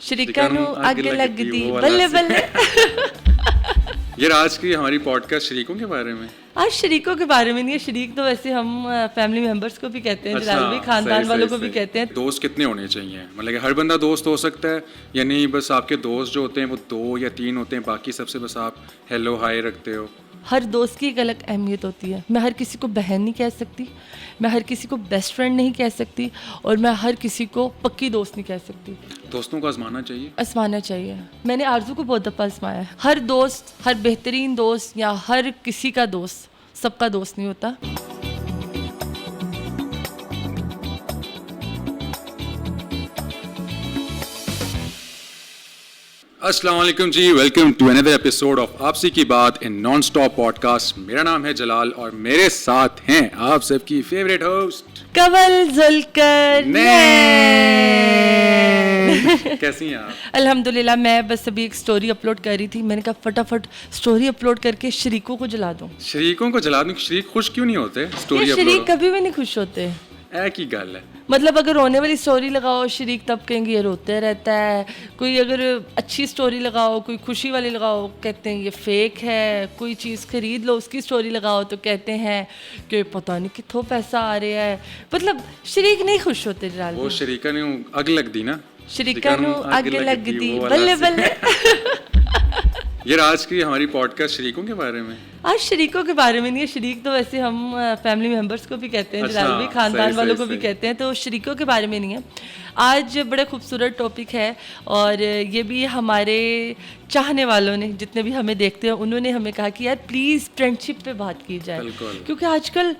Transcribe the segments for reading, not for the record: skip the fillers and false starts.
ਸ਼ਰੀਕਾਂ ਨੂੰ ਅੱਗ लगती बल्ले बल्ले। यार आज की हमारी पॉडकास्ट शरीकों के बारे में। आज शरीकों के बारे में नहीं है, शरीक तो वैसे हम फैमिली मेंबर्स को भी कहते हैं, जलाल भी खानदान वालों को भी कहते हैं। दोस्त कितने होने चाहिए, मतलब हर बंदा दोस्त हो सकता है या नहीं? बस आपके दोस्त जो होते हैं वो 2 या 3 होते हैं, बाकी सबसे बस आप हेलो हाय रखते हो। हर दोस्त की एक अलग अहमियत होती है। मैं हर किसी को बहन नहीं कह सकती, मैं हर किसी को बेस्ट फ्रेंड नहीं कह सकती, और मैं हर किसी को पक्की दोस्त नहीं कह सकती। दोस्तों को आजमाना चाहिए, आजमाना चाहिए। मैंने आरजू को बहुत दफ़ा आजमाया है। हर दोस्त, हर बेहतरीन दोस्त या हर किसी का दोस्त सबका दोस्त नहीं होता। अस्सलाम वालेकुम जी, welcome to another episode of आपसी की बात इन नॉन स्टॉप पॉडकास्ट। मेरा नाम है जलाल और मेरे साथ हैं आप सबकी फेवरेट होस्ट कवल जुल्कर। कैसी हैं आप? अल्हम्दुलिल्लाह। मैं बस अभी एक स्टोरी अपलोड कर रही थी, मैंने कहा फटाफट स्टोरी अपलोड करके शरीकों को जला दूं। शरीकों को जला दूं? शरीक खुश क्यों नहीं होते स्टोरी अपलोड? शरीक कभी भी नहीं खुश होते। एक ही गल है, मतलब अगर रोने वाली स्टोरी लगाओ शरीक तब कहेंगे ये रोते रहता है, कोई अगर अच्छी स्टोरी लगाओ, कोई खुशी वाली लगाओ कहते हैं ये फेक है, कोई चीज़ खरीद लो उसकी स्टोरी लगाओ तो कहते हैं कि पता नहीं कितों पैसा आ रहा है। मतलब शरीक नहीं खुश होते। वो शरीका ने अग लग दी ना, शरीका नू अग लगती बल्ले बल्ले। यार आज की हमारी पॉडकास्ट शरीकों के बारे में। आज शरीकों के बारे में नहीं है, शरीक तो वैसे हम फैमिली मेंबर्स को भी कहते हैं, जलाल भी खानदान वालों को भी कहते हैं, तो शरीकों के बारे में नहीं है। आज बड़ा खूबसूरत टॉपिक है और ये भी हमारे चाहने वालों ने, जितने भी हमें देखते हैं उन्होंने हमें कहा कि यार प्लीज़ फ्रेंडशिप पे बात की जाए, क्योंकि आजकल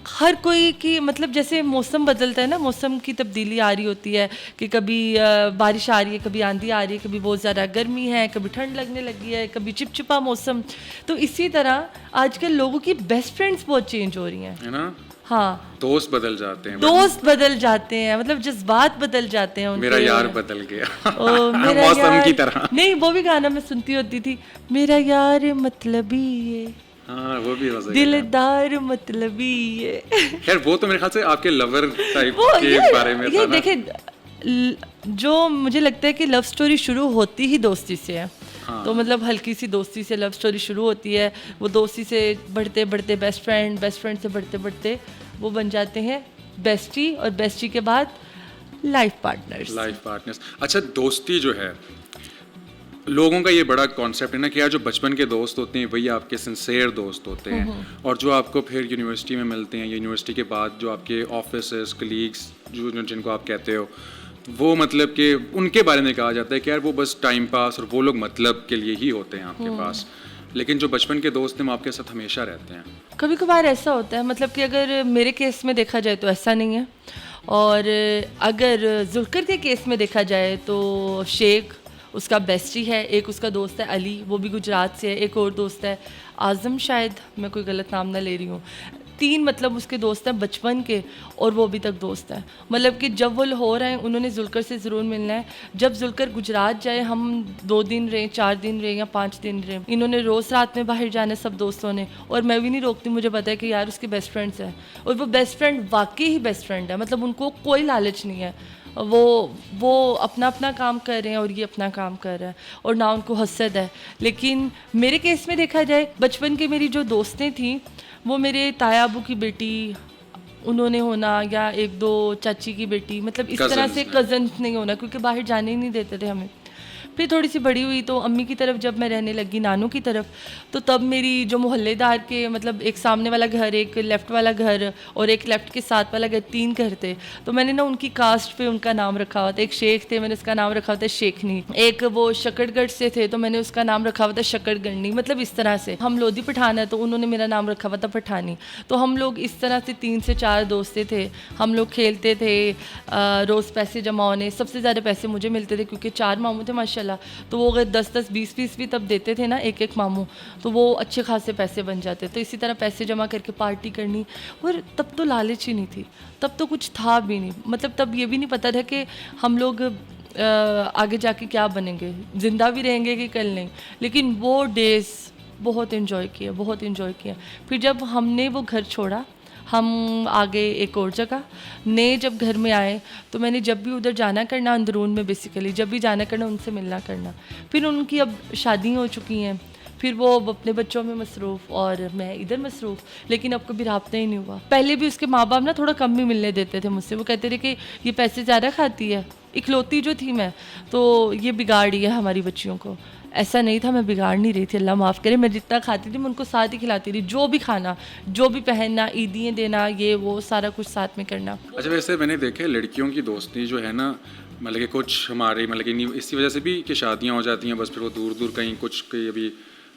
हर कोई की मतलब जैसे मौसम बदलता है ना, मौसम की तब्दीली आ रही होती है कि कभी बारिश आ रही है, कभी आंधी आ रही है, कभी बहुत ज़्यादा गर्मी है, कभी ठंड लगने लगी है, कभी चिपचिपा मौसम। तो इसी तरह आजकल लोगों की बेस्ट फ्रेंड्स बहुत चेंज हो रही हैं, है ना? हाँ, दोस्त बदल जाते हैं, दोस्त बदल जाते हैं, मतलब जज्बात बदल जाते हैं उनके। मेरा यार बदल गया। मेरा मौसम यार की तरह नहीं, वो भी गाना मैं सुनती होती थी, मेरा यार मतलबी ये। हाँ, वो भी दिलदार मतलबी ये। खैर वो तो मेरे ख्याल से आपके लवर टाइप के बारे में था ना। देखिए, जो मुझे लगता है कि लव स्टोरी शुरू होती ही दोस्ती से है। हाँ। तो मतलब हल्की सी दोस्ती से लव स्टोरी शुरू होती है, वो दोस्ती से बढ़ते बढ़ते बेस्ट फ्रेंड से बढ़ते बढ़ते वो बन जाते हैं बेस्टी, और बेस्टी के बाद लाइफ पार्टनर्स। अच्छा, दोस्ती जो है लोगों का ये बड़ा कॉन्सेप्ट है ना कि यार जो बचपन के दोस्त होते हैं वही आपके सिंसेयर दोस्त होते हैं, और जो आपको फिर यूनिवर्सिटी में मिलते हैं, यूनिवर्सिटी के बाद जो आपके ऑफिसर्स कलीग्स जो जिनको आप कहते हो, वो मतलब कि उनके बारे में कहा जाता है कि यार वो बस टाइम पास और वो लोग मतलब के लिए ही होते हैं आपके पास, लेकिन जो बचपन के दोस्त हैं वो आपके साथ हमेशा रहते हैं। कभी कभार ऐसा होता है, मतलब कि अगर मेरे केस में देखा जाए तो ऐसा नहीं है, और अगर जुल्कर के केस में देखा जाए तो शेख उसका बेस्टी है, एक उसका दोस्त है अली, वो भी गुजरात से है, एक और दोस्त है आज़म, शायद मैं कोई गलत नाम ना ले रही हूँ। 3 मतलब उसके दोस्त हैं बचपन के, और वो अभी तक दोस्त हैं। मतलब कि जब वो लाहौर आए उन्होंने जुल्कर से ज़रूर मिलना है, जब जुल्कर गुजरात जाए हम 2 दिन रहें, 4 दिन रहें या 5 दिन रहें, इन्होंने रोज़ रात में बाहर जाना सब दोस्तों ने, और मैं भी नहीं रोकती, मुझे पता है कि यार उसके बेस्ट फ्रेंड्स हैं, और वो बेस्ट फ्रेंड वाकई ही बेस्ट फ्रेंड है। मतलब उनको कोई लालच नहीं है, वो अपना अपना काम कर रहे हैं और ये अपना काम कर रहा है, और ना उनको हसद है। लेकिन मेरे केस में देखा जाए, बचपन की मेरी जो दोस्तें थीं वो मेरे ताया अबू की बेटी उन्होंने होना, या 1-2 चाची की बेटी, मतलब इस तरह से कज़न्स नहीं होना, क्योंकि बाहर जाने ही नहीं देते थे हमें। फिर थोड़ी सी बड़ी हुई तो अम्मी की तरफ जब मैं रहने लगी, नानू की तरफ, तो तब मेरी जो मोहल्लेदार के, मतलब एक सामने वाला घर, एक लेफ़्ट वाला घर और एक लेफ़्ट के साथ वाला घर, 3 घर थे, तो मैंने ना उनकी कास्ट पे उनका नाम रखा हुआ था। एक शेख थे, मैंने उसका नाम रखा हुआ था शेखनी। एक वो शकरगढ़ से थे तो मैंने उसका नाम रखा हुआ था शकरगढ़नी। मतलब इस तरह से हम लोधी पठान है तो उन्होंने मेरा नाम रखा हुआ था पठानी। तो हम लोग इस तरह से 3 से 4 दोस्तें थे, हम लोग खेलते थे, रोज़ पैसे जमा होने। सबसे ज़्यादा पैसे मुझे मिलते थे क्योंकि 4 मामू थे माशाल्लाह, तो वो अगर 10-10, 20-20 भी तब देते थे ना एक मामू, तो वो अच्छे खासे पैसे बन जाते। तो इसी तरह पैसे जमा करके पार्टी करनी, और तब तो लालच ही नहीं थी, तब तो कुछ था भी नहीं। मतलब तब ये भी नहीं पता था कि हम लोग आगे जाके क्या बनेंगे, ज़िंदा भी रहेंगे कि कल नहीं। लेकिन वो डेज़ बहुत इन्जॉय किया। फिर जब हमने वो घर छोड़ा हम आ गए एक और जगह। नए जब घर में आए तो मैंने जब भी उधर जाना करना, अंदरून में बेसिकली जब भी जाना करना उनसे मिलना करना। फिर उनकी अब शादी हो चुकी हैं, फिर वो अब अपने बच्चों में मसरूफ़ और मैं इधर मसरूफ़, लेकिन अब कभी रब्ता ही नहीं हुआ। पहले भी उसके माँ बाप ना थोड़ा कम ही मिलने देते थे मुझसे। वो कहते थे कि ये पैसे ज़्यादा खाती है, इकलौती जो थी मैं, तो ये बिगाड़ रही है हमारी बच्चियों को। ऐसा नहीं था, मैं बिगाड़ नहीं रही थी, अल्लाह माफ़ करे। मैं जितना खाती थी मैं उनको साथ ही खिलाती थी, जो भी खाना, जो भी पहनना, ईदियाँ देना, ये वो सारा कुछ साथ में करना। अच्छा, वैसे मैंने देखे लड़कियों की दोस्ती जो है ना, मतलब कि कुछ हमारे मतलब कि इसी वजह से भी कि शादियाँ हो जाती हैं, बस फिर वो दूर दूर कहीं कुछ कहीं अभी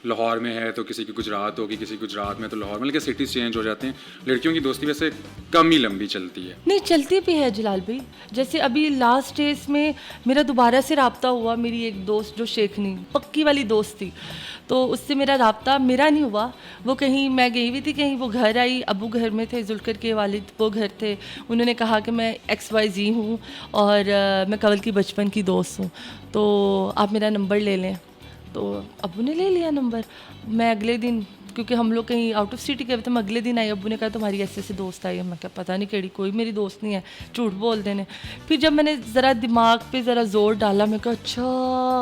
लाहौर में है तो किसी की गुजरात होगी, किसी की गुजरात में तो लाहौर, मतलब कि सिटीज़ चेंज हो जाते हैं। लड़कियों की दोस्ती वैसे कम ही लंबी चलती है। नहीं, चलती भी है जलाल भाई। जैसे अभी लास्ट डेज में मेरा दोबारा से रब्ता हुआ, मेरी एक दोस्त जो शेखनी पक्की वाली दोस्त थी, तो उससे मेरा रब्ता मेरा नहीं हुआ। वो कहीं, मैं गई हुई थी कहीं, वो घर आई, अबू घर में थे, जुल्कर के वालिद वो घर थे। उन्होंने कहा कि मैं XYZ हूँ और मैं कंवल की बचपन की दोस्त हूँ, तो आप मेरा नंबर ले लें। तो अब्बू ने ले लिया नंबर। मैं अगले दिन, क्योंकि हम लोग कहीं आउट ऑफ सिटी गए थे, मैं अगले दिन आई, अब्बू ने कहा तुम्हारी ऐसे ऐसे दोस्त आई है। मैं क्या पता नहीं केड़ी, कोई मेरी दोस्त नहीं है, झूठ बोल देने। फिर जब मैंने ज़रा दिमाग पे ज़रा ज़ोर डाला, मैं कहा अच्छा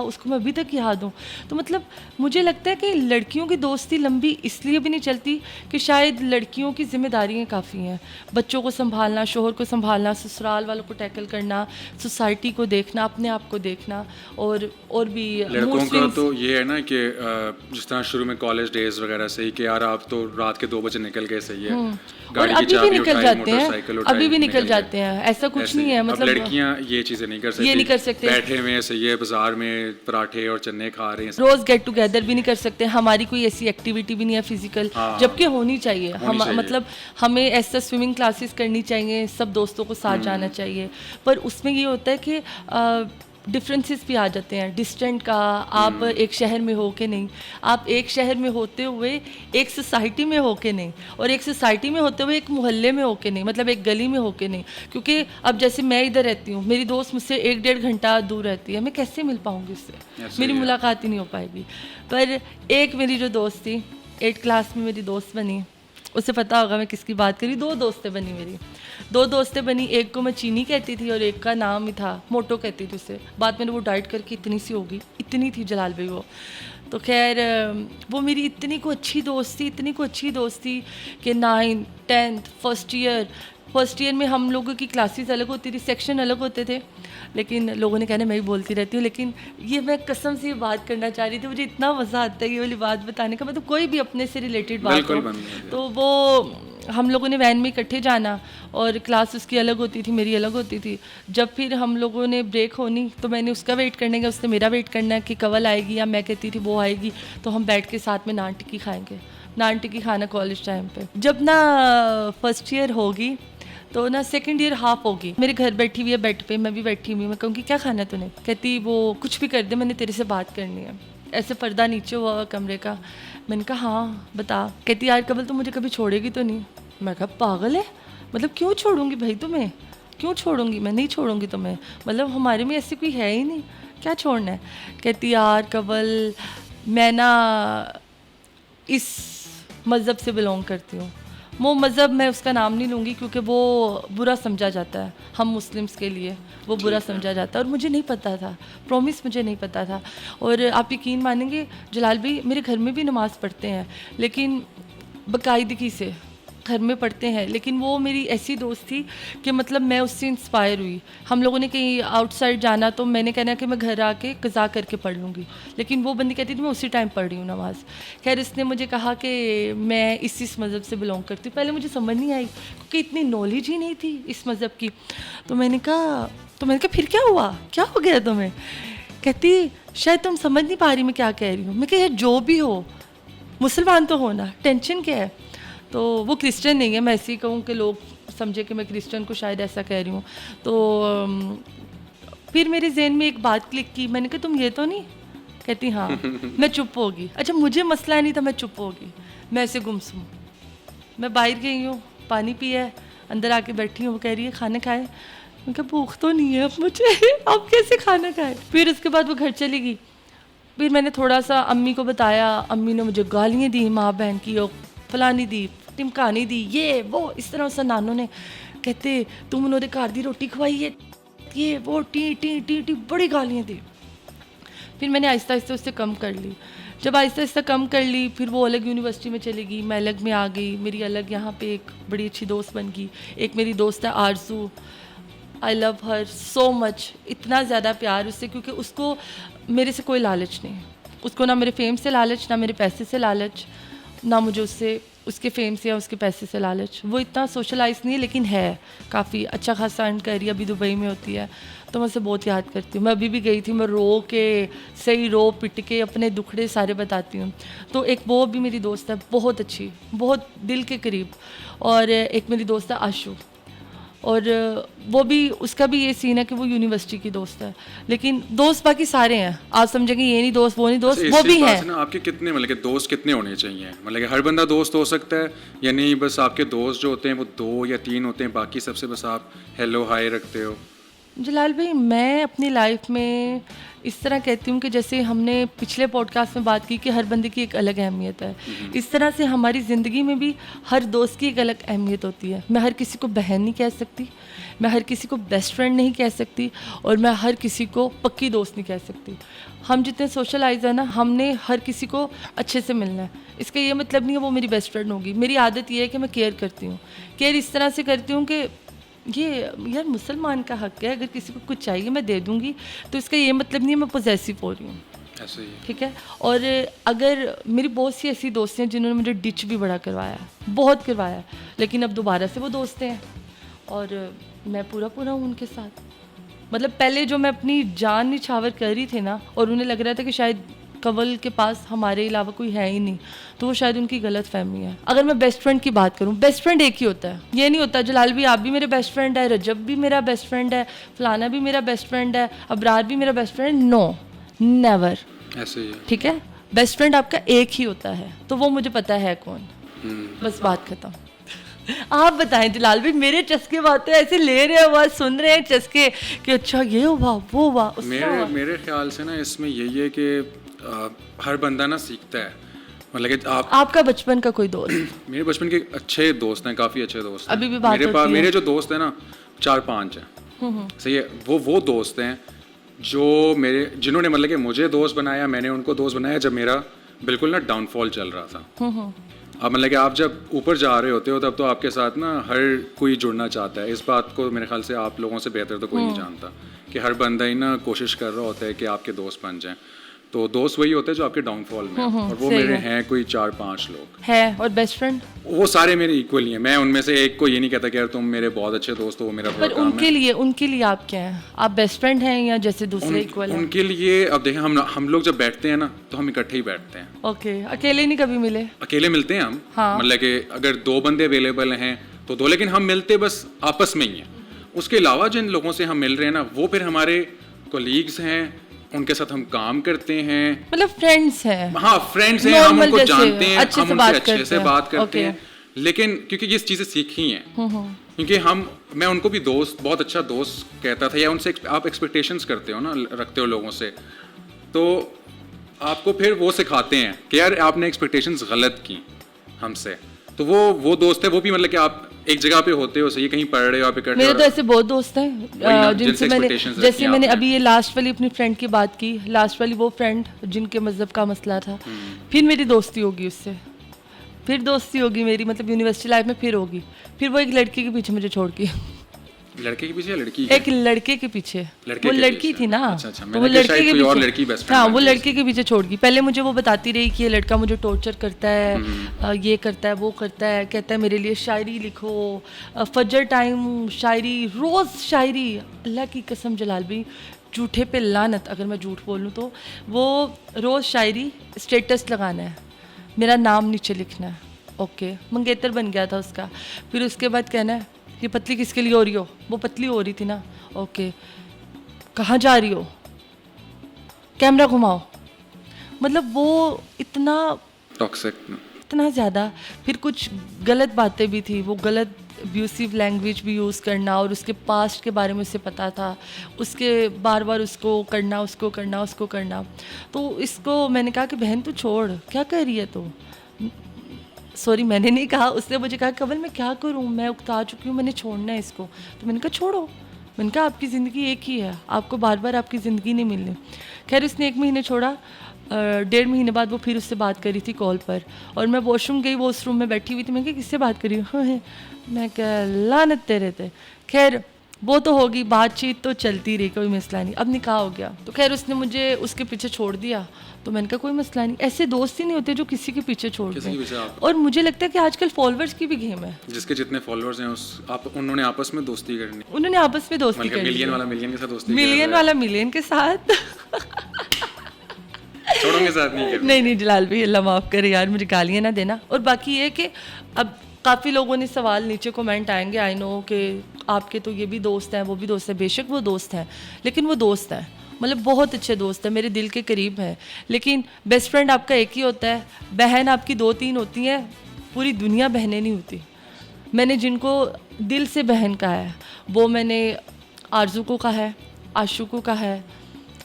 उसको मैं अभी तक याद हूँ। तो मतलब मुझे लगता है कि लड़कियों की दोस्ती लंबी इसलिए भी नहीं चलती कि शायद लड़कियों की जिम्मेदारियाँ काफ़ी हैं, बच्चों को संभालना, शोहर को संभालना, ससुराल वालों को टैकल करना, सोसाइटी को देखना, अपने आप को देखना, और भी लड़कों का तो ये है ना कि जिस तरह शुरू में कॉलेज डेज वगैरह से ही कि यार आप तो रात के 2 बजे निकल गए, सही है, और अभी भी निकल जाते हैं, अभी भी निकल जाते हैं, ऐसा कुछ नहीं है। मतलब लड़कियां ये चीज़ें नहीं कर सकती, ये नहीं कर सकते, बैठे हुए सही है बाजार में पराठे और चने खा रहे हैं, रोज गेट टुगेदर भी नहीं कर सकते, हमारी कोई ऐसी एक्टिविटी भी नहीं है फिजिकल, जबकि होनी चाहिए। हम मतलब हमें ऐसा स्विमिंग क्लासेस करनी चाहिए, सब दोस्तों को साथ जाना चाहिए, पर उसमें ये होता है कि डिफरेंसेस भी आ जाते हैं, डिस्टेंट का। आप एक शहर में हो के नहीं, आप एक शहर में होते हुए एक सोसाइटी में हो के नहीं, और एक सोसाइटी में होते हुए एक मोहल्ले में हो के नहीं, मतलब एक गली में हो के नहीं। क्योंकि अब जैसे मैं इधर रहती हूँ, मेरी दोस्त मुझसे 1-1.5 घंटा दूर रहती है, मैं कैसे मिल पाऊँगी उससे, मेरी मुलाकात ही नहीं हो पाएगी। पर एक मेरी जो दोस्त थी, 8th क्लास में मेरी दोस्त बनी, उसे पता होगा मैं किसकी बात करी। 2 दोस्तें बनी मेरी, 2 दोस्तें बनी। एक को मैं चीनी कहती थी और एक का नाम ही था मोटो कहती थी उसे। बाद में वो डाइट करके इतनी सी होगी, इतनी थी जलाल भाई वो। तो खैर वो मेरी इतनी को अच्छी दोस्त थी, इतनी को अच्छी दोस्त थी कि 9th 10th फर्स्ट ईयर में हम लोगों की क्लासेस अलग होती थी, सेक्शन अलग होते थे, लेकिन लोगों ने कहना मैं ही बोलती रहती हूँ, लेकिन ये मैं कसम से ये बात करना चाह रही थी। मुझे इतना मज़ा आता है ये वाली बात बताने का, मतलब कोई भी अपने से रिलेटेड बात हो। तो वो हम लोगों ने वैन में इकट्ठे जाना और क्लास उसकी अलग होती थी, मेरी अलग होती थी। जब फिर हम लोगों ने ब्रेक होनी तो मैंने उसका वेट करने का, उसने मेरा वेट करना कि कंवल आएगी, या मैं कहती थी वो आएगी, तो हम बैठ के साथ में नान टिक्की खाएंगे। नान टिक्की खाना कॉलेज टाइम पे। जब ना फर्स्ट ईयर होगी तो ना सेकंड ईयर हाफ होगी, मेरे घर बैठी हुई है बेड पे, मैं भी बैठी हुई, मैं कहूँगी क्या खाना है तूने, कहती वो कुछ भी कर दे, मैंने तेरे से बात करनी है। ऐसे पर्दा नीचे हुआ कमरे का, मैंने कहा हाँ बता। कहती यार कंवल तुम मुझे कभी छोड़ेगी तो नहीं। मैं कहा पागल है, मतलब क्यों छोड़ूंगी भाई तुम्हें, क्यों छोड़ूंगी, मैं नहीं छोड़ूंगी तुम्हें, मतलब हमारे में ऐसी कोई है ही नहीं, क्या छोड़ना है। कहती यार कंवल मैं ना इस मज़हब से बिलोंग करती हूँ। वो मज़हब मैं उसका नाम नहीं लूँगी क्योंकि वो बुरा समझा जाता है, हम मुस्लिम्स के लिए वो बुरा समझा जाता है, और मुझे नहीं पता था, प्रॉमिस मुझे नहीं पता था। और आप यकीन मानेंगे जलाल भाई, मेरे घर में भी नमाज़ पढ़ते हैं, लेकिन बाकायदगी से घर में पढ़ते हैं, लेकिन वो मेरी ऐसी दोस्त थी कि मतलब मैं उससे इंस्पायर हुई। हम लोगों ने कहीं आउटसाइड जाना तो मैंने कहना कि मैं घर आके कज़ा करके पढ़ लूँगी, लेकिन वो बंदी कहती थी मैं उसी टाइम पढ़ रही हूँ नमाज़। खैर इसने मुझे कहा कि मैं इस मज़हब से बिलोंग करती हूँ। पहले मुझे समझ नहीं आई क्योंकि इतनी नॉलेज ही नहीं थी इस मज़हब की। तो मैंने कहा फिर क्या हुआ, क्या हो गया तुम्हें। कहती शायद तुम समझ नहीं पा रही मैं क्या कह रही हूँ। मैं कहा यार जो भी हो मुसलमान तो होना, टेंशन क्या है। तो वो क्रिश्चियन नहीं है, मैं ऐसे ही कहूँ कि लोग समझे कि मैं क्रिश्चियन को शायद ऐसा कह रही हूँ। तो फिर मेरे जहन में एक बात क्लिक की, मैंने कहा तुम ये तो नहीं। कहती हाँ। मैं चुप होगी। अच्छा मुझे मसला नहीं था, मैं चुप होगी, मैं ऐसे गुमसुम। मैं बाहर गई हूँ, पानी पिया है, अंदर आके बैठी हूँ, वो कह रही है खाना खाए। मैं कहा भूख तो नहीं है अब मुझे, अब कैसे खाना खाए। फिर उसके बाद वो घर चली गई। फिर मैंने थोड़ा सा अम्मी को बताया, अम्मी ने मुझे गालियाँ दी माँ बहन की, और फलानी दी टिमकानी दी, ये वो इस तरह उस नानू ने कहते तुम उन्होंने घर दी रोटी खवाई है, ये वो टी टी टी टी बड़ी गालियाँ दी। फिर मैंने आहिस्ता आहिस्ता उससे कम कर ली। जब आहिस्ता आहिस्ता कम कर ली, फिर वो अलग यूनिवर्सिटी में चली गई, मैं अलग में आ गई, मेरी अलग यहाँ पे एक बड़ी अच्छी दोस्त बन गई। एक मेरी दोस्त है आरजू, I love her so much, इतना ज़्यादा प्यार उससे, क्योंकि उसको मेरे से कोई लालच नहीं, उसको ना मेरे फेम से लालच, ना मेरे पैसे से लालच, ना मुझे उससे उसके फेम से या उसके पैसे से लालच। वो इतना सोशलाइज नहीं है, लेकिन है काफ़ी अच्छा खासा अर्न कर रही है, अभी दुबई में होती है। तो मैं उसे बहुत याद करती हूँ। मैं अभी भी गई थी, मैं रो के सही रो पिट के अपने दुखड़े सारे बताती हूँ। तो एक वो भी मेरी दोस्त है बहुत अच्छी, बहुत दिल के करीब। और एक मेरी दोस्त है आशु, और वो भी, उसका भी ये सीन है कि वो यूनिवर्सिटी की दोस्त है, लेकिन दोस्त बाकी सारे हैं। आप समझेंगे ये नहीं दोस्त वो नहीं दोस्त, वो भी है ना। आपके कितने मतलब कि दोस्त कितने होने चाहिए? मतलब कि हर बंदा दोस्त हो सकता है या नहीं? बस आपके दोस्त जो होते हैं वो 2 या 3 होते हैं, बाकी सबसे बस आप हेलो हाय रखते हो? जलाल भाई, मैं अपनी लाइफ में इस तरह कहती हूँ कि जैसे हमने पिछले पॉडकास्ट में बात की कि हर बंदे की एक अलग अहमियत है, इस तरह से हमारी ज़िंदगी में भी हर दोस्त की एक अलग अहमियत होती है। मैं हर किसी को बहन नहीं कह सकती, मैं हर किसी को बेस्ट फ्रेंड नहीं कह सकती, और मैं हर किसी को पक्की दोस्त नहीं कह सकती। हम जितने सोशलाइज है ना, हमने हर किसी को अच्छे से मिलना है। इसका ये मतलब नहीं है वो मेरी बेस्ट फ्रेंड होगी। मेरी आदत ये है कि मैं केयर करती हूँ। केयर इस तरह से करती हूँ कि ये यार मुसलमान का हक है, अगर किसी को कुछ चाहिए मैं दे दूँगी, तो इसका ये मतलब नहीं है मैं पॉसेसिव हो रही हूँ, ऐसे ही। ठीक है। और अगर मेरी बहुत सी ऐसी दोस्तें हैं जिन्होंने मुझे डिच भी बड़ा करवाया, बहुत करवाया, लेकिन अब दोबारा से वो दोस्तें हैं और मैं पूरा हूँ उनके साथ। मतलब पहले जो मैं अपनी जान निछावर कर रही थी ना, और उन्हें लग रहा था कि शायद कंवल के पास हमारे अलावा कोई है ही नहीं, तो वो शायद उनकी गलत फहमी है। अगर मैं बेस्ट फ्रेंड की बात करूं, बेस्ट फ्रेंड एक ही होता है। ये नहीं होता जलाल भी आप भी मेरे बेस्ट फ्रेंड है, रजब भी मेरा बेस्ट फ्रेंड है, फलाना भी मेरा बेस्ट फ्रेंड है, अबरार भी मेरा बेस्ट फ्रेंड, नो नेवर, ऐसे ही। ठीक है। बेस्ट फ्रेंड आपका एक ही होता है, तो वो मुझे पता है कौन। बस बात खत्म। आप बताएं जलाल भाई, मेरे चस्के बातें ऐसे ले रहे हैं, आवाज सुन रहे हैं चस्के कि अच्छा ये हुआ वो हुआ उसका हुआ। मेरे ख्याल से ना इसमें यही है कि हर बंदा ना सीखता है। मतलब कि आपका बचपन का कोई दोस्त? मेरे बचपन के अच्छे दोस्त हैं, काफ़ी अच्छे दोस्त हैं। अभी भी बात होती है? मेरे जो दोस्त हैं ना 4-5 हैं, सही है। वो दोस्त हैं जो जिन्होंने मतलब कि मुझे दोस्त बनाया, मैंने उनको दोस्त बनाया जब मेरा बिल्कुल ना डाउनफॉल चल रहा था। अब मतलब कि आप जब ऊपर जा रहे होते हो तब तो आपके साथ ना हर कोई जुड़ना चाहता है। इस बात को मेरे ख्याल से आप लोगों से बेहतर तो कोई नहीं जानता कि हर बंदा ही ना कोशिश कर रहा होता है कि आपके दोस्त बन जाएं। तो दोस्त वही होते हैं जो आपके डाउनफॉल में हैं, और वो मेरे हैं कोई 4-5 लोग है। और बेस्ट फ्रेंड? वो सारे मेरे इक्वल ही हैं। मैं उनमें से एक को ये नहीं कहता कि यार तुम मेरे बहुत अच्छे दोस्त हो, वो मेरा पर उनके लिए आप क्या हैं? आप बेस्ट फ्रेंड हैं या जैसे दूसरे इक्वल हैं? उनके लिए अब देखें, हम लोग जब बैठते हैं ना तो हम इकट्ठे ही बैठते हैं। ओके, अकेले नहीं कभी मिले? अकेले मिलते हैं हम, हाँ। मतलब कि अगर 2 बंदे अवेलेबल हैं तो 2, लेकिन हम मिलते बस आपस में ही हैं। उसके अलावा जिन लोगों से हम मिल रहे हैं ना, वो फिर हमारे कोलीग्स हैं, उनके साथ हम काम करते हैं, मतलब फ्रेंड्स हैं। हाँ, फ्रेंड्स हैं, हम उनको जानते हैं, हम उनसे अच्छे से बात करते हैं। लेकिन क्योंकि ये चीज़ें सीखी हैं, क्योंकि मैं उनको भी बहुत अच्छा दोस्त कहता था, या उनसे आप एक्सपेक्टेशंस करते हो ना, रखते हो लोगों से, तो आपको फिर वो सिखाते हैं कि यार आपने एक्सपेक्टेशंस गलत की हमसे। तो वो दोस्त है, वो भी मतलब कि आप एक जगह पे होते हो, सही कहीं पढ़ रहे हो आप इकट्ठे। मेरे तो ऐसे बहुत दोस्त हैं जिनसे मैंने अभी ये लास्ट वाली अपनी फ्रेंड की बात की, लास्ट वाली वो फ्रेंड जिनके मज़हब का मसला था, फिर मेरी दोस्ती होगी उससे, फिर दोस्ती होगी मेरी, मतलब यूनिवर्सिटी लाइफ में फिर होगी। फिर वो एक लड़के के पीछे मुझे छोड़ के, लड़के के पीछे या लड़की? एक लड़के के पीछे। वो लड़की थी ना, तो वो लड़के के पीछे, हाँ वो लड़के के पीछे छोड़ गई। पहले मुझे वो बताती रही कि ये लड़का मुझे टॉर्चर करता है, ये करता है वो करता है, कहता है मेरे लिए शायरी लिखो, फजर टाइम शायरी, रोज़ शायरी। अल्लाह की कसम जलाल भी, झूठे पे लानत अगर मैं झूठ बोलूँ तो, वो रोज़ शायरी स्टेटस लगाना है, मेरा नाम नीचे लिखना है, ओके, मंगेतर बन गया था उसका। फिर उसके बाद कहना है ये पतली किसके लिए हो रही हो, वो पतली हो रही थी ना, ओके, कहाँ जा रही हो, कैमरा घुमाओ। मतलब वो इतना टॉक्सिक, इतना ज़्यादा। फिर कुछ गलत बातें भी थी, वो गलत अब्यूसिव लैंग्वेज भी यूज़ करना, और उसके पास्ट के बारे में उसे पता था, उसके बार बार उसको करना। तो इसको मैंने कहा कि बहन तू छोड़, क्या कर रही है तू, सॉरी मैंने नहीं कहा, उसने मुझे कहा कवल मैं क्या करूँ, मैं उकता चुकी हूँ, मैंने छोड़ना है इसको। तो मैंने कहा छोड़ो, मैंने कहा आपकी ज़िंदगी एक ही है, आपको बार बार आपकी ज़िंदगी नहीं मिलनी। खैर उसने 1 महीने छोड़ा, 1.5 महीने बाद वो फिर उससे बात करी थी कॉल पर, और मैं वॉशरूम गई, वो उस रूम में बैठी हुई थी। मैं कहा किससे बात करी? मैं क्या लानत तेरे थे। खैर वो तो होगी, बातचीत तो चलती रही, कोई मसला नहीं। अब निकाह हो गया तो खैर उसने मुझे उसके पीछे छोड़ दिया, तो मैंने कहा कोई मसला नहीं। ऐसे दोस्त ही नहीं होते जो किसी के पीछे छोड़ दें। और मुझे लगता है कि आजकल फॉलोअर्स की भी गेम है, जिसके जितने फॉलोअर्स हैं उन्होंने आपस में दोस्ती करनी, उन्होंने आपस में दोस्ती करनी, मिलियन वाला मिलियन के साथ दोस्ती, मिलियन वाला मिलियन के साथ छोड़ों के साथ नहीं करनी। नहीं जलाल भाई अल्लाह माफ़ करे यार, मुझे गालियाँ ना देना। और बाकी ये कि अब काफ़ी लोगों ने सवाल नीचे कमेंट आएंगे, आई नो कि आपके तो ये भी दोस्त हैं वो भी दोस्त हैं। बेशक वो दोस्त हैं, लेकिन वो दोस्त हैं, मतलब बहुत अच्छे दोस्त हैं, मेरे दिल के करीब हैं। लेकिन बेस्ट फ्रेंड आपका एक ही होता है, बहन आपकी 2-3 होती हैं, पूरी दुनिया बहनें नहीं होती। मैंने जिनको दिल से बहन कहा है वो मैंने आरजू को कहा है, आशू को कहा है,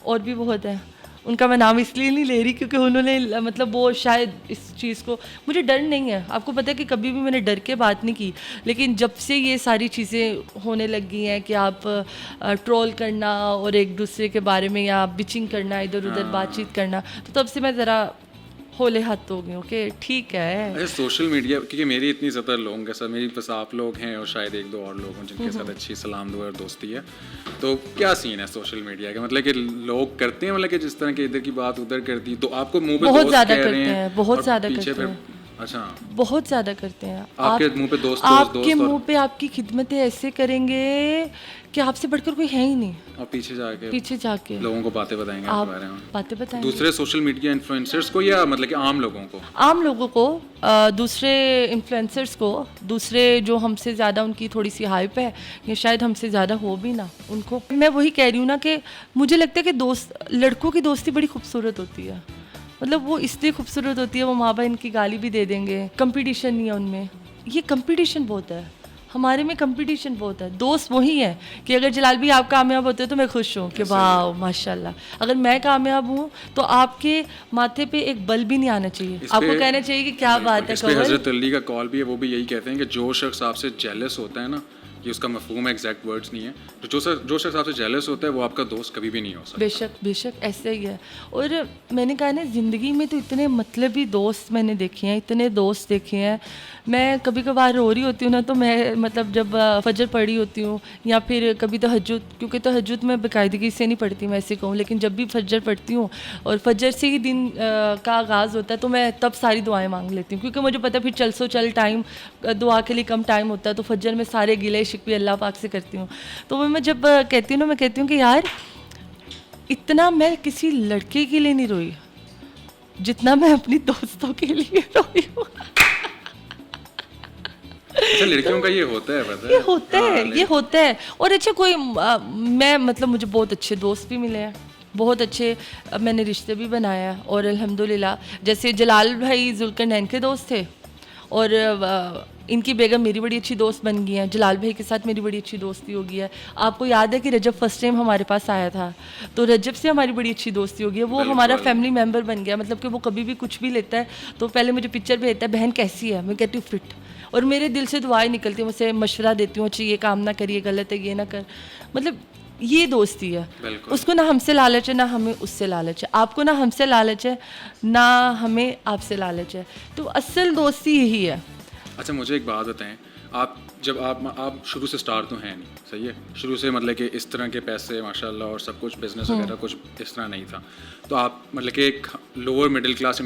और भी बहुत है। उनका मैं नाम इसलिए नहीं ले रही क्योंकि उन्होंने मतलब वो शायद इस चीज़ को, मुझे डर नहीं है, आपको पता है कि कभी भी मैंने डर के बात नहीं की। लेकिन जब से ये सारी चीज़ें होने लगी हैं कि आप ट्रोल करना और एक दूसरे के बारे में या बिचिंग करना, इधर उधर बातचीत करना, तो तब से मैं ज़रा होले हाथ हो गई हूँ कि ठीक है। अरे सोशल मीडिया, क्योंकि मेरी इतनी ज़्यादा लोगों के साथ, मेरी बस आप लोग हैं और शायद 1-2 और लोग हैं जिनके साथ अच्छी सलाम दुआ और दोस्ती है। तो क्या सीन है सोशल मीडिया का, मतलब कि लोग करते हैं, मतलब कि जिस तरह के इधर की बात उधर कर दी, तो आपको मुंह पे बहुत दोस्त ज़्यादा कह करते रहे हैं, बहुत ज़्यादा करते हैं। अच्छा, बहुत ज़्यादा करते हैं। आपके मुंह पे दोस्त आपके मुंह पे आपकी खिदमतें ऐसे करेंगे कि आपसे बढ़कर कोई है ही नहीं, और पीछे जाके लोगों को बातें बताएंगे आप बारे में, बातें बताएंगे दूसरे सोशल मीडिया इन्फ्लुएंसर्स को या मतलब कि आम लोगों को, दूसरे इन्फ्लुएंसर्स को, दूसरे जो हमसे ज़्यादा उनकी थोड़ी सी हाइप है या शायद हमसे ज़्यादा हो भी ना, उनको। मैं वही कह रही हूँ ना कि मुझे लगता है कि लड़कों की दोस्ती बड़ी खूबसूरत होती है, मतलब वो इसलिए खूबसूरत होती है, वो माँ बाप इनकी गाली भी दे देंगे, कंपटीशन नहीं है उनमें। ये कंपटीशन बहुत है, हमारे में कंपटीशन बहुत है। दोस्त वही है कि अगर जलाल भी आप कामयाब होते हो तो मैं खुश हूँ कि वाह माशाल्लाह, अगर मैं कामयाब हूँ तो आपके माथे पे एक बल भी नहीं आना चाहिए, आपको कहना चाहिए कि क्या बात है। हज़रत अली का कॉल भी है, वो भी यही कहते हैं कि जो शख्स आपसे जेलस होता है ना, ये उसका मफहूम है, एग्जैक्ट वर्ड्स नहीं है, तो जो शख्स आपसे जेलस होता है वो आपका दोस्त कभी भी नहीं हो सकता। बेशक ऐसा ही है। और मैंने कहा ना, ज़िंदगी में तो इतने मतलबी दोस्त मैंने देखे हैं, इतने दोस्त देखे हैं। मैं कभी कभार रो रही होती हूँ ना, तो मैं मतलब जब फजर पढ़ी होती हूँ या फिर कभी तहज्जुद, क्योंकि तहज्जुद मैं बाकायदगी से नहीं पढ़ती, मैं ऐसे कहूँ, लेकिन जब भी फजर पढ़ती हूँ और फजर से ही दिन का आगाज़ होता है, तो मैं तब सारी दुआएं मांग लेती हूँ, क्योंकि मुझे पता है फिर चल टाइम दुआ के लिए कम टाइम होता है। तो फजर में सारे गिले शिकवे अल्लाह पाक से करती हूँ। तो मैं जब कहती हूँ ना, मैं कहती हूँ कि यार इतना मैं किसी लड़के के लिए नहीं रोई जितना मैं अपनी दोस्तों के लिए रोई हूँ। अच्छा, लड़कियों का ये होता है, पता है? ये होता है। और अच्छा मैं मतलब मुझे बहुत अच्छे दोस्त भी मिले हैं, बहुत अच्छे मैंने रिश्ते भी बनाया, और अल्हम्दुलिल्लाह जैसे जलाल भाई जुल्करनैन के दोस्त थे, और इनकी बेगम मेरी बड़ी अच्छी दोस्त बन गई हैं, जलाल भाई के साथ मेरी बड़ी अच्छी दोस्ती हो गई है। आपको याद है कि रजब फर्स्ट टाइम हमारे पास आया था, तो रजब से हमारी बड़ी अच्छी दोस्ती हो गई है, वो हमारा फैमिली मेम्बर बन गया। मतलब कि वो कभी भी कुछ भी लेता है तो पहले मुझे पिक्चर भेजता है, बहन कैसी है, मैं कहती हूँ फिट, और मेरे दिल से दुआएं निकलती हैं, मुझसे मशवरा देती हूँ, अच्छा ये काम ना करिए, गलत है, ये ना कर। मतलब ये दोस्ती है, उसको ना हमसे लालच है ना हमें उससे लालच है, आपको ना हमसे लालच है ना हमें आपसे लालच है, तो असल दोस्ती यही है। अच्छा, मुझे एक बात बताएं, आप शुरू से स्टार तो हैं नहीं, सही है, शुरू से मतलब कि इस तरह के पैसे माशाल्लाह और सब कुछ बिजनेस वगैरह कुछ इस तरह नहीं था, तो आप मतलब कि एक लोअर मिडिल क्लास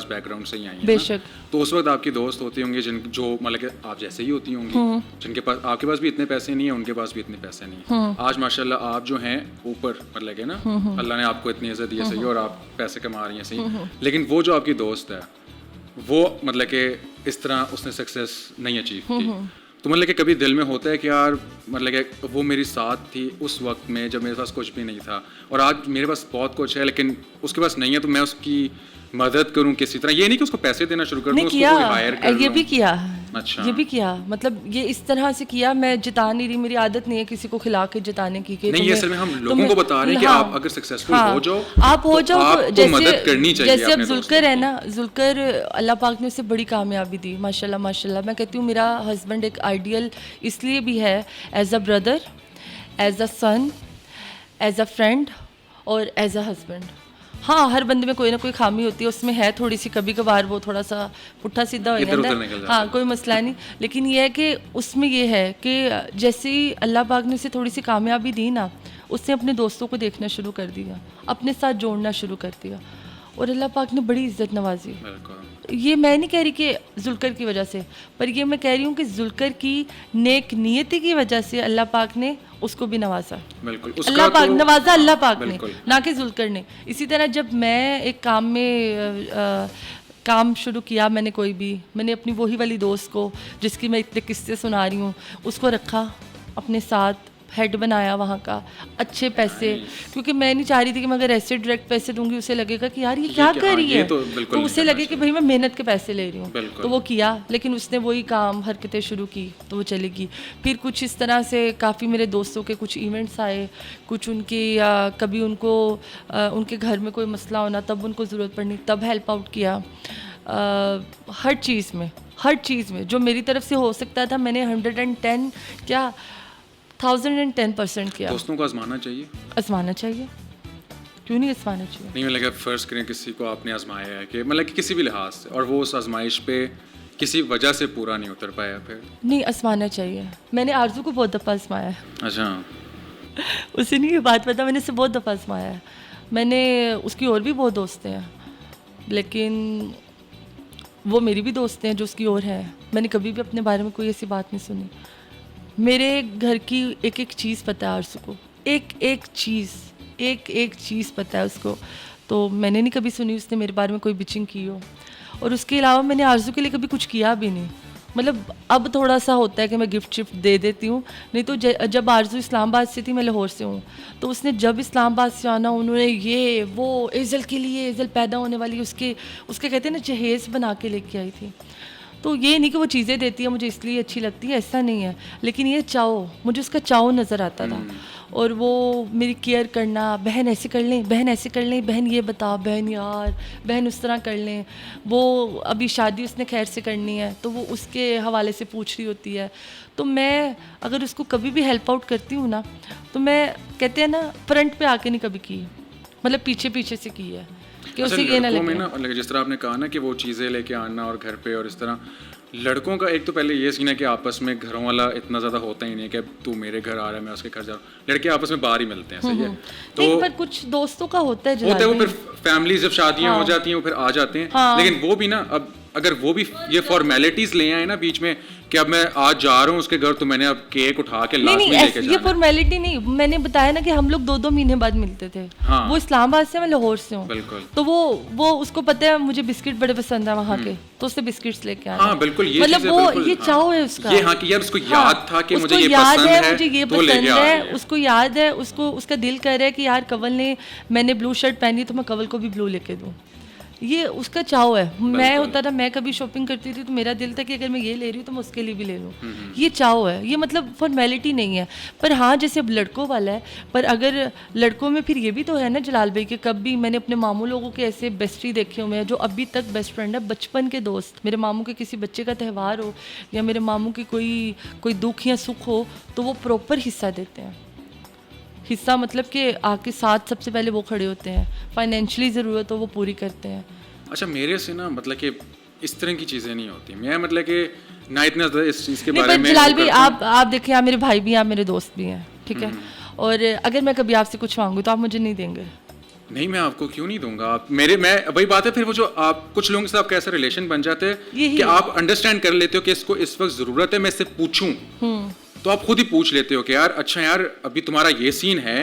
बैकग्राउंड से ही आई हैं। बेशक। तो उस वक्त आपकी दोस्त होती होंगी जो मतलब कि आप जैसे ही होती होंगी, जिनके पास, आपके पास भी इतने पैसे नहीं है, उनके पास भी इतने पैसे नहीं है। आज माशाल्लाह आप जो हैं ऊपर, मतलब कि ना अल्लाह ने आपको इतनी इज्जत दी है, सही, और आप पैसे कमा रही हैं, सही, लेकिन वो जो आपकी दोस्त है वो मतलब कि इस तरह उसने सक्सेस नहीं अचीव की, तो मतलब कि कभी दिल में होता है कि यार मतलब कि वो मेरी साथ थी उस वक्त में जब मेरे पास कुछ भी नहीं था, और आज मेरे पास बहुत कुछ है लेकिन उसके पास नहीं है, तो मैं उसकी मदद करूं किसी तरह। ये नहीं कि उसको पैसे देना शुरू कर दूं, उसको कोई हायर कर ये लूं। भी किया। अच्छा। ये भी किया, मतलब ये इस तरह से किया। मैं जिता नहीं रही, मेरी आदत नहीं है किसी को खिला के जिताने की। नहीं, ये असल में हम लोगों को बता रहे हैं कि आप अगर सक्सेसफुल हो जाओ, आप हो जाओ, तो आपको मदद करनी चाहिए। जैसे अब जुल्कर है ना, जुल्कर अल्लाह पाक ने उसे बड़ी कामयाबी दी, माशाल्लाह माशाल्लाह। मैं कहती हूँ मेरा हस्बैंड एक आइडियल इसलिए भी है, as a brother, as a son, as a friend और एज अ हस्बैंड। हाँ, हर बंदे में कोई ना कोई खामी होती है, उसमें है थोड़ी सी, कभी कभार वो थोड़ा सा पुट्ठा सीधा हो जाता है। हाँ, कोई मसला नहीं, लेकिन ये है कि उसमें ये है कि जैसे ही अल्लाह पाक ने उसे थोड़ी सी कामयाबी दी ना, उसने अपने दोस्तों को देखना शुरू कर दिया, अपने साथ जोड़ना शुरू कर दिया, और अल्लाह पाक ने बड़ी इज्जत नवाजी। ये मैं नहीं कह रही कि जुल्कर की वजह से, पर ये मैं कह रही हूँ कि जुल्कर की नेक नियति की वजह से अल्लाह पाक ने उसको भी नवाजा। बिल्कुल, अल्लाह पाक नवाजा, अल्लाह पाक ने, ना कि जुल्कर ने। इसी तरह जब मैं एक काम में काम शुरू किया, मैंने अपनी वही वाली दोस्त को जिसकी मैं इतने किस्से सुना रही हूँ, उसको रखा अपने साथ, हेड बनाया वहाँ का, अच्छे पैसे, क्योंकि मैं नहीं चाह रही थी कि मैं अगर ऐसे डायरेक्ट पैसे दूंगी उसे लगेगा कि यार ये क्या कर रही है, तो उसे लगे कि भाई मैं मेहनत के पैसे ले रही हूँ। तो वो किया, लेकिन उसने वही काम हरकतें शुरू की तो वो चलेगी। फिर कुछ इस तरह से काफ़ी मेरे दोस्तों के कुछ इवेंट्स आए, कुछ उनके कभी उनको उनके घर में कोई मसला होना, तब उनको ज़रूरत पड़नी, तब हेल्प आउट किया। हर चीज़ में जो मेरी तरफ से हो सकता था, मैंने 110 क्या 1010% किया। दोस्तों को आजमाना चाहिए, क्यों नहीं आजमाना चाहिए? नहीं, मतलब फर्ज करें किसी को आपने आजमाया है कि मतलब कि किसी भी लिहाज से, और वो उस आजमाइश पे किसी वजह से पूरा नहीं उतर पाया, फिर नहीं आजमाना चाहिए। मैंने आरजू को बहुत दफ़ा आजमाया है। अच्छा। उसे नहीं ये बात पता, मैंने उसे बहुत दफ़ा आजमाया है। मैंने उसकी और भी बहुत दोस्तें हैं, लेकिन वो मेरी भी दोस्तें हैं जो उसकी और है। मैंने कभी भी अपने बारे में कोई ऐसी बात नहीं सुनी। मेरे घर की एक एक चीज़ पता है आरज़ू को, एक एक चीज़ पता है उसको। तो मैंने नहीं कभी सुनी उसने मेरे बारे में कोई बिचिंग की हो, और उसके अलावा मैंने आरज़ू के लिए कभी कुछ किया भी नहीं। मतलब अब थोड़ा सा होता है कि मैं गिफ्ट शिफ्ट दे देती हूँ, नहीं तो जब आरज़ू इस्लामाबाद से थी, मैं लाहौर से हूँ, तो उसने जब इस्लामाबाद से आना, उन्होंने ये वो एज़ल के लिए, एज़ल पैदा होने वाली उसके कहते हैं ना जहेज़ बना के लेके आई थी। तो ये नहीं कि वो चीज़ें देती है मुझे इसलिए अच्छी लगती है, ऐसा नहीं है, लेकिन ये चाव, मुझे उसका चाव नज़र आता था। और वो मेरी केयर करना, बहन ऐसे कर लें, बहन ऐसे कर लें, बहन ये बता, बहन यार, बहन उस तरह कर लें। वो अभी शादी उसने खैर से करनी है, तो वो उसके हवाले से पूछ रही होती है। तो मैं अगर उसको कभी भी हेल्प आउट करती हूँ ना, तो मैं कहते हैं ना फ्रंट पे आके नहीं कभी की, मतलब पीछे पीछे से की है कि उसे ये ना लगे ना, जिस तरह आपने कहा ना कि वो चीज़ें लेके आना और घर पे, और इस तरह लड़कों का एक तो पहले ये सीन है कि आपस में घरों वाला इतना ज़्यादा होता ही नहीं है कि तू मेरे घर आ रहा है मैं उसके घर जा रहा हूँ। लड़के आपस में बाहर ही मिलते हैं, सही है। तो पर कुछ दोस्तों का होता है वो फिर फैमिली जब शादियाँ हो जाती हैं वो फिर आ जाते हैं, लेकिन वो भी ना, अब अगर वो भी ये फॉर्मेलिटीज ले आए ना बीच में कि अब मैं आज जा रहा हूँ उसके घर, तो मैंने अब केक उठा के लास्ट में लेके जाना। ये फॉर्मेलिटी नहीं, मैंने बताया ना कि हम लोग 2-2 महीने बाद मिलते थे। हाँ। वो इस्लामाबाद से, मैं लाहौर से हूँ, तो वो उसको पता है मुझे बिस्किट बड़े पसंद है वहाँ के, तो उससे बिस्किट्स लेके आना। हाँ, बिल्कुल, ये मतलब वो ये चाव है उसका, ये हाँ कि यार उसको याद था कि मुझे ये पसंद है, मुझे ये पसंद है, उसको याद है, उसको उसका दिल कर रहा है कि यार कवल ने, मैंने ब्लू शर्ट पहनी तो मैं कवल को भी ब्लू लेके दूँ। ये उसका चाव है। मैं होता था, मैं कभी शॉपिंग करती थी तो मेरा दिल था कि अगर मैं ये ले रही हूँ तो मैं उसके लिए भी ले लूँ। ये चाव है, ये मतलब फॉर्मेलिटी नहीं है। पर हाँ, जैसे अब लड़कों वाला है, पर अगर लड़कों में फिर ये भी तो है ना जलाल भाई, कि कभी मैंने अपने मामू लोगों के ऐसे बेस्टी देखे हुए हैं जो अभी तक बेस्ट फ्रेंड है, बचपन के दोस्त। मेरे मामू के किसी बच्चे का त्यौहार हो या मेरे मामू की कोई दुख या सुख हो, तो वो प्रॉपर हिस्सा देते हैं। हिस्सा मतलब कि आके साथ सबसे पहले वो खड़े होते हैं, फाइनेंशियली ज़रूरत हो वो पूरी करते हैं। अच्छा, मेरे से ना मतलब कि इस तरह की चीज़ें नहीं होती, मैं मतलब कि ना इतना ज़्यादा इस चीज़ के बारे में। जलाल भी आप देखिए, आप मेरे भाई भी हैं, आप मेरे दोस्त भी हैं, ठीक है, और अगर मैं कभी आपसे कुछ मांगूँ तो आप मुझे नहीं देंगे? नहीं, मैं आपको क्यों नहीं दूंगा, आप मैं वही बात है फिर वो जो आप कुछ लोगों के साथ आपका ऐसा रिलेशन बन जाते हैं कि आप अंडरस्टैंड कर लेते हो कि इसको इस वक्त ज़रूरत है, मैं इससे पूछूं, तो आप खुद ही पूछ लेते हो कि यार अच्छा यार अभी तुम्हारा ये सीन है,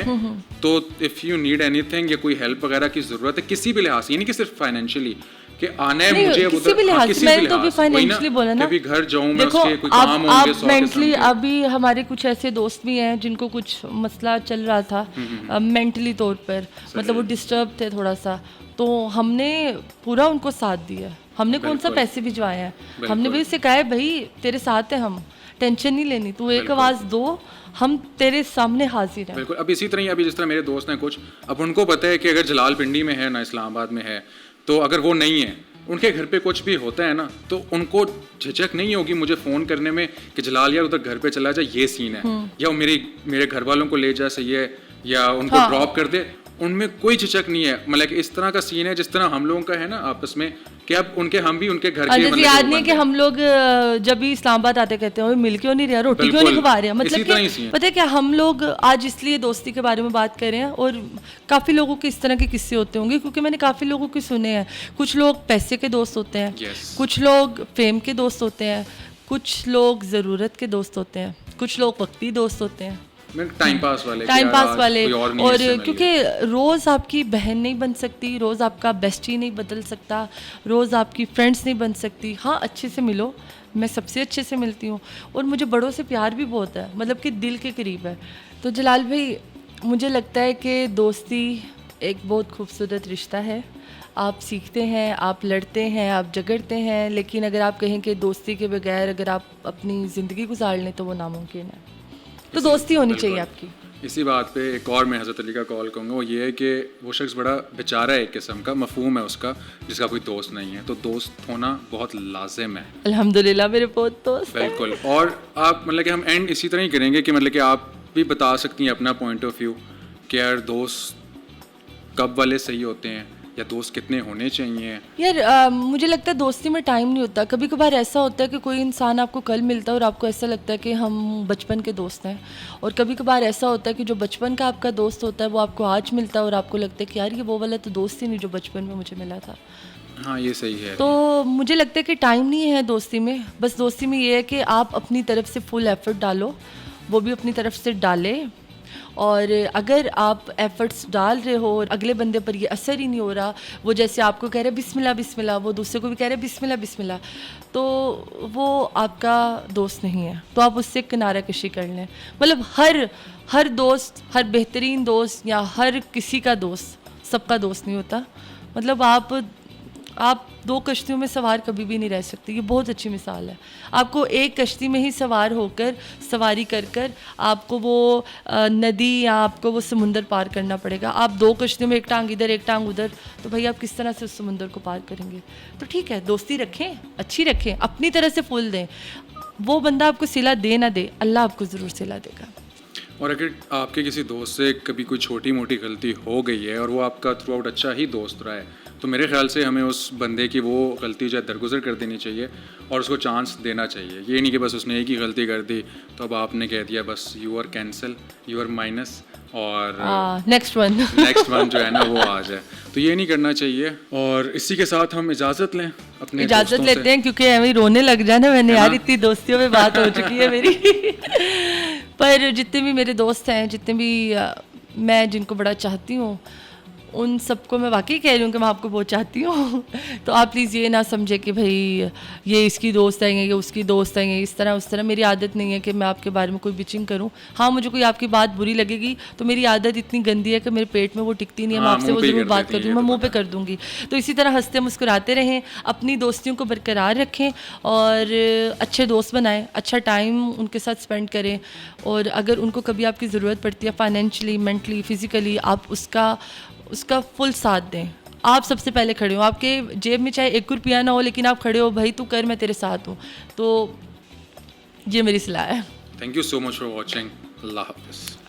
तो इफ़ यू नीड एनीथिंग या कोई हेल्प वगैरह की ज़रूरत है किसी भी लिहाज से, ये नहीं कि सिर्फ फाइनेंशियली, कि आना है नहीं, मुझे अब किसी भी उधर, लिहाज किसी से, भी मैंने तो लिहाज अभी से, वही फाइनेंशियली बोला ना, कभी घर जाऊं मैं, देखो उसके कोई काम होंगे 100 आप किस्म मेंटली, के। अभी हमारे कुछ ऐसे दोस्त भी हैं जिनको कुछ मसला चल रहा था मेंटली तौर पर, मतलब वो डिस्टर्ब थे थोड़ा सा, तो हमने पूरा उनको साथ दिया। हमने कौन सा बिल्कुल। पैसे भिजवाए हैं, हमने बिल्कुल। भी उससे कहा है भाई तेरे साथ है, हम टेंशन नहीं लेनी, तू एक बिल्कुल। आवाज़ दो, हम तेरे सामने हाजिर हैं। बिल्कुल। अब इसी तरह ही अभी जिस तरह मेरे दोस्त हैं कुछ, अब उनको पता है कि अगर जलाल पिंडी में है ना इस्लामाबाद में है, तो अगर वो नहीं है, उनके घर पे कुछ भी होता है ना, तो उनको झिझक नहीं होगी मुझे फ़ोन करने में कि जलाल यार उधर घर पे चला जा, ये सीन है, या वो मेरे घर वालों को ले जा, सही है, या उनको हाँ। ड्रॉप कर दे, उनमें कोई झिझक नहीं है। मतलब कि इस तरह का सीन है जिस तरह हम लोगों का है ना आपस में, कि अब हम भी उनके घर के जैसे मतलब याद वो नहीं है बंदे कि हैं। हम लोग जब भी इस्लामाबाद आते कहते हैं मिल क्यों नहीं रहा, रोटी क्यों नहीं बिल्कुल, खवा रहे हैं, इसी मतलब तरह ही कि सी है। पता है क्या, हम लोग आज इसलिए दोस्ती के बारे में बात कर रहे हैं, और काफ़ी लोगों के इस तरह के किस्से होते होंगे, क्योंकि मैंने काफ़ी लोगों के सुने हैं। कुछ लोग पैसे के दोस्त होते हैं, Yes. कुछ लोग फेम के दोस्त होते हैं, कुछ लोग ज़रूरत के दोस्त होते हैं, कुछ लोग वक्ती दोस्त होते हैं, टाइम पास वाले, कि टाइम यार पास आज वाले। कोई और नहीं है, और इससे मिल क्योंकि रोज़ आपकी बहन नहीं बन सकती, रोज़ आपका बेस्टी नहीं बदल सकता, रोज़ आपकी फ्रेंड्स नहीं बन सकती। हाँ, अच्छे से मिलो, मैं सबसे अच्छे से मिलती हूँ, और मुझे बड़ों से प्यार भी बहुत है, मतलब कि दिल के करीब है। तो जलाल भाई, मुझे लगता है कि दोस्ती एक बहुत खूबसूरत रिश्ता है। आप सीखते हैं, आप लड़ते हैं, आप झगड़ते हैं, लेकिन अगर आप कहें कि दोस्ती के बगैर अगर आप अपनी ज़िंदगी गुजार लें तो वो नामुमकिन है। तो दोस्ती होनी चाहिए आपकी। इसी बात पे एक और मैं हज़रत अली का कॉल कहूँगा, वो ये है कि वो शख्स बड़ा बेचारा है, एक किस्म का मफहूम है उसका, जिसका कोई दोस्त नहीं है। तो दोस्त होना बहुत लाजिम है। अल्हम्दुलिल्लाह मेरे बहुत दोस्त हैं। बिल्कुल। और आप मतलब कि हम एंड इसी तरह ही करेंगे कि मतलब कि आप भी बता सकती हैं अपना पॉइंट ऑफ व्यू कि यार दोस्त कब वाले सही होते हैं, या दोस्त कितने होने चाहिए। यार मुझे लगता है दोस्ती में टाइम नहीं होता। कभी कभार ऐसा होता है कि कोई इंसान आपको कल मिलता है और आपको ऐसा लगता है कि हम बचपन के दोस्त हैं, और कभी कभार ऐसा होता है कि जो बचपन का आपका दोस्त होता है वो आपको आज मिलता है और आपको लगता है कि यार ये वो वाला तो दोस्त ही नहीं जो बचपन में मुझे मिला था। हाँ, ये सही है। तो मुझे लगता है कि टाइम नहीं है दोस्ती में। बस दोस्ती में ये है कि आप अपनी तरफ से फुल एफर्ट डालो, वो भी अपनी तरफ से डाले, और अगर आप एफर्ट्स डाल रहे हो और अगले बंदे पर ये असर ही नहीं हो रहा, वो जैसे आपको कह रहे हैं बिस्मिल्लाह बिस्मिल्लाह, वो दूसरे को भी कह रहे हैं बिस्मिल्लाह बिस्मिल्लाह, तो वो आपका दोस्त नहीं है। तो आप उससे किनारा कशी कर लें। मतलब हर दोस्त, हर बेहतरीन दोस्त या हर किसी का दोस्त सबका दोस्त नहीं होता। मतलब आप दो कश्तियों में सवार कभी भी नहीं रह सकते। ये बहुत अच्छी मिसाल है। आपको एक कश्ती में ही सवार होकर सवारी कर कर आपको वो नदी या आपको वो समुंदर पार करना पड़ेगा। आप दो कश्तियों में एक टांग इधर एक टांग उधर, तो भाई आप किस तरह से उस समुंदर को पार करेंगे। तो ठीक है, दोस्ती रखें, अच्छी रखें, अपनी तरह से फूल दें। वो बंदा आपको सिला दे ना दे, अल्लाह आपको ज़रूर सिला देगा। और अगर आपके किसी दोस्त से कभी कोई छोटी मोटी गलती हो गई है और वो आपका थ्रू आउट अच्छा ही दोस्त रहा है, तो मेरे ख्याल से हमें उस बंदे की वो गलती जो है दरगुजर कर देनी चाहिए और उसको चांस देना चाहिए। ये नहीं कि बस उसने एक ही गलती कर दी तो अब आपने कह दिया बस you are cancel, you are minus, और नेक्स्ट वन जो है ना वो आ जाए। तो ये नहीं करना चाहिए। और इसी के साथ हम इजाज़त लें, अपने इजाज़त दोस्तों लेते से। हैं, क्योंकि हमें रोने लग जाना मैंने, है यार ना? इतनी दोस्तियों में बात हो चुकी है मेरी। पर जितने भी मेरे दोस्त हैं, जितने भी मैं जिनको बड़ा चाहती हूँ, उन सबको मैं वाकई कह रही हूँ कि मैं आपको बहुत चाहती हूँ। तो आप प्लीज़ ये ना समझे कि भाई ये इसकी दोस्त है, ये उसकी दोस्त है, इस तरह उस तरह। मेरी आदत नहीं है कि मैं आपके बारे में कोई बिचिंग करूँ। हाँ, मुझे कोई आपकी बात बुरी लगेगी तो मेरी आदत इतनी गंदी है कि मेरे पेट में वो टिकती नहीं है। मैं हाँ, आपसे मुंह वो पे ही ज़रूर कर बात देती कर हैं, दूँ, ये मैं तो मुँह पे पता कर दूँगी। तो इसी तरह हंसते मुस्कुराते रहें, अपनी दोस्तियों को बरकरार रखें और अच्छे दोस्त बनाएं, अच्छा टाइम उनके साथ स्पेंड करें। और अगर उनको कभी आपकी ज़रूरत पड़ती है फाइनेंशियली, मेंटली, फिज़िकली, आप उसका फुल साथ दें। आप सबसे पहले खड़े हो, आपके जेब में चाहे 1 रुपया ना हो, लेकिन आप खड़े हो, भाई तू कर, मैं तेरे साथ हूँ। तो ये मेरी सलाह है। Thank you so much for watching. अल्लाह हाफ़िज़।